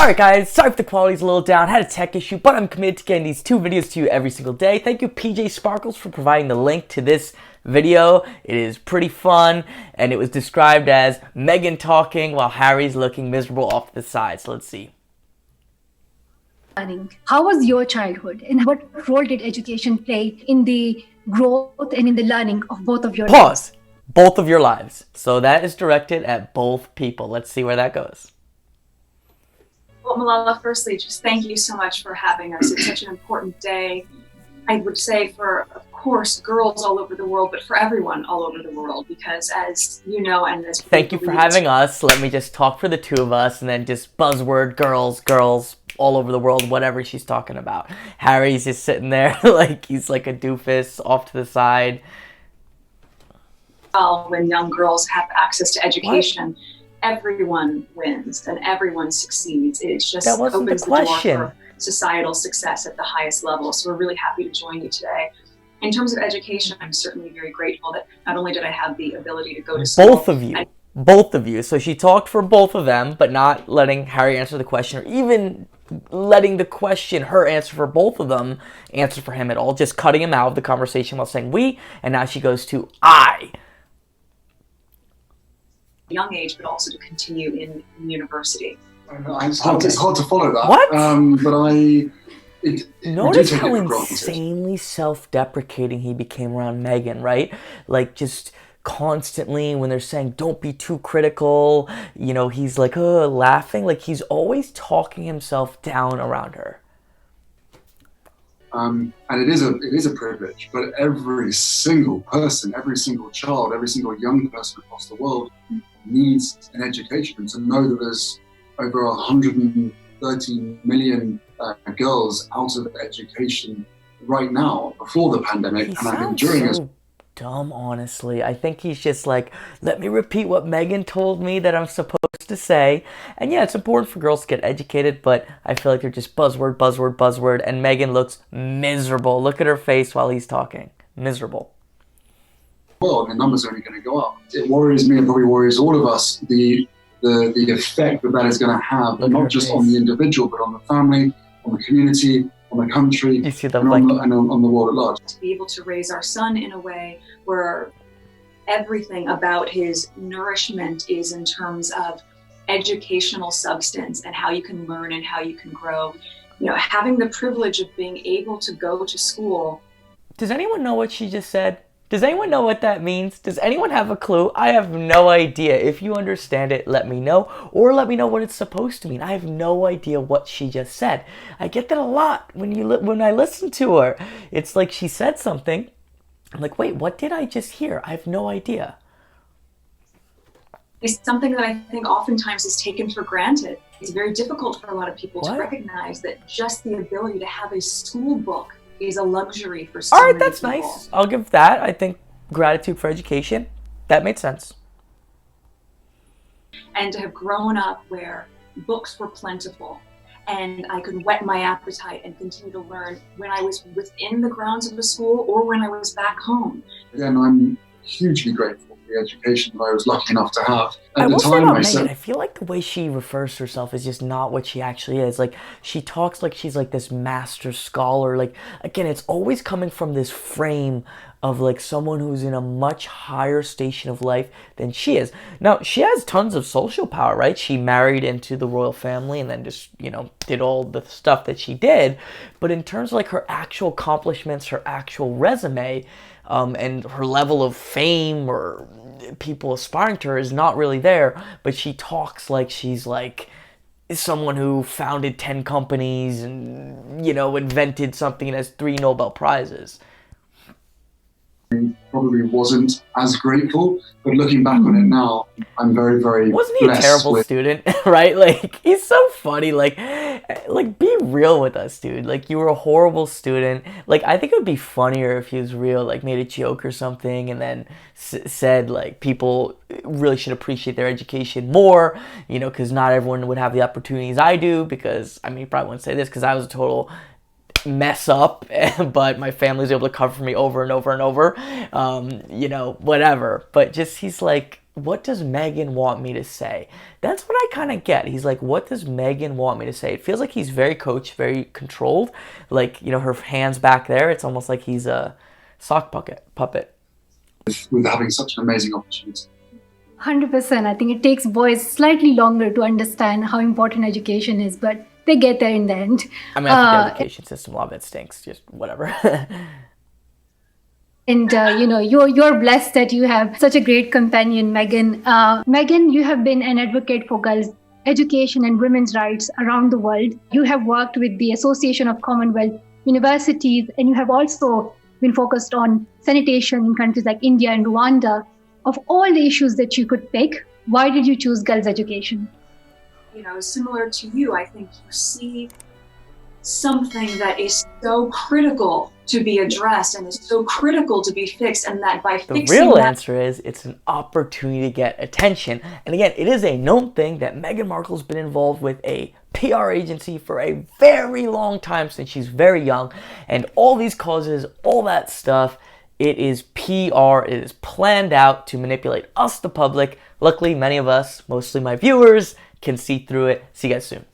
Alright guys, sorry if the quality's a little down, had a tech issue, but I'm committed to getting these 2 videos to you every single day. Thank you PJ Sparkles for providing the link to this video. It is pretty fun, and it was described as Meghan talking while Harry's looking miserable off to the side. So let's see. How was your childhood, and what role did education play in the growth and in the learning of both of your lives? Both of your lives. So that is directed at both people. Let's see where that goes. Well, Malala, firstly, just thank you so much for having us. It's such an important day. I would say for, of course, girls all over the world, but for everyone all over the world, because as you know, and as thank you for having us. Let me just talk for the two of us, and then just buzzword girls all over the world, whatever she's talking about. Harry's just sitting there like he's like a doofus off to the side. Well, when young girls have access to education, everyone wins and everyone succeeds. It just opens the door for societal success at the highest level. So we're really happy to join you today. In terms of education, I'm certainly very grateful that not only did I have the ability to go to school. Both of you. So she talked for both of them, but not letting Harry answer the question, or even letting the question, her answer for both of them, answer for him at all. Just cutting him out of the conversation while saying we, and now she goes to I. Young age, but also to continue in university. It's hard to follow that. What? Notice how insanely self-deprecating he became around Meghan, right? Like, just constantly when they're saying, don't be too critical, you know, he's like, laughing. Like, he's always talking himself down around her. And it is a privilege, but every single person, every single child, every single young person across the world needs an education. And to know that there's over 130 million girls out of education right now before the pandemic, and I think during so dumb, honestly. I think he's just like, let me repeat what Meghan told me that I'm supposed to say. And yeah, it's important for girls to get educated, but I feel like they're just buzzword, and Meghan looks miserable. Look at her face while he's talking. Miserable. Well, the numbers are only going to go up. It worries me and probably worries all of us, the effect that is going to have, not just on the individual, but on the family, on the community, on the country, you see that, and on the world at large. To be able to raise our son in a way where everything about his nourishment is in terms of educational substance and how you can learn and how you can grow. You know, having the privilege of being able to go to school. Does anyone know what she just said? Does anyone know what that means? Does anyone have a clue? I have no idea. If you understand it, let me know. Or let me know what it's supposed to mean. I have no idea what she just said. I get that a lot when I listen to her. It's like she said something. I'm like, wait, what did I just hear? I have no idea. It's something that I think oftentimes is taken for granted. It's very difficult for a lot of people to recognize that just the ability to have a school book is a luxury for so many people. That's nice. I'll give that. I think gratitude for education. That made sense. And to have grown up where books were plentiful and I could whet my appetite and continue to learn when I was within the grounds of a school or when I was back home. Again, I'm hugely grateful for the education that I was lucky enough to have. I will say about Meghan, I feel like the way she refers to herself is just not what she actually is. Like, she talks like she's like this master scholar. Like, again, it's always coming from this frame of like someone who's in a much higher station of life than she is. Now, she has tons of social power, right? She married into the royal family and then just, you know, did all the stuff that she did. But in terms of like her actual accomplishments, her actual resume, and her level of fame or people aspiring to her is not really there, but she talks like she's like someone who founded 10 companies and, you know, invented something and has 3 Nobel Prizes. Probably wasn't as grateful, but looking back on it now, I'm very, very Wasn't he a terrible student, right? Like, he's so funny. Like, be real with us, dude. Like, you were a horrible student. Like, I think it would be funnier if he was real, like, made a joke or something, and then said, like, people really should appreciate their education more, you know, because not everyone would have the opportunities I do, because, I mean, he probably wouldn't say this, because I was a total mess up, but my family was able to cover for me over and over and over, you know, whatever. But just, he's like, what does Meghan want me to say? That's what I kind of get. He's like, what does Meghan want me to say? It feels like he's very coached, very controlled. Like, her hands back there. It's almost like he's a sock puppet. With having such an amazing opportunity. 100%. I think it takes boys slightly longer to understand how important education is, but they get there in the end. I mean, I think the education system, a lot of it stinks. Just whatever. And you're blessed that you have such a great companion, Meghan. Meghan, you have been an advocate for girls' education and women's rights around the world. You have worked with the Association of Commonwealth Universities, and you have also been focused on sanitation in countries like India and Rwanda. Of all the issues that you could pick, why did you choose girls' education? Similar to you, I think you see something that is so critical to be addressed and is so critical to be fixed, and that by fixing the real answer is it's an opportunity to get attention. And again, it is a known thing that Meghan Markle's been involved with a PR agency for a very long time, since she's very young, and all these causes, all that stuff, it is PR. It is planned out to manipulate us, the public. Luckily, many of us, mostly my viewers, can see through it. See you guys soon.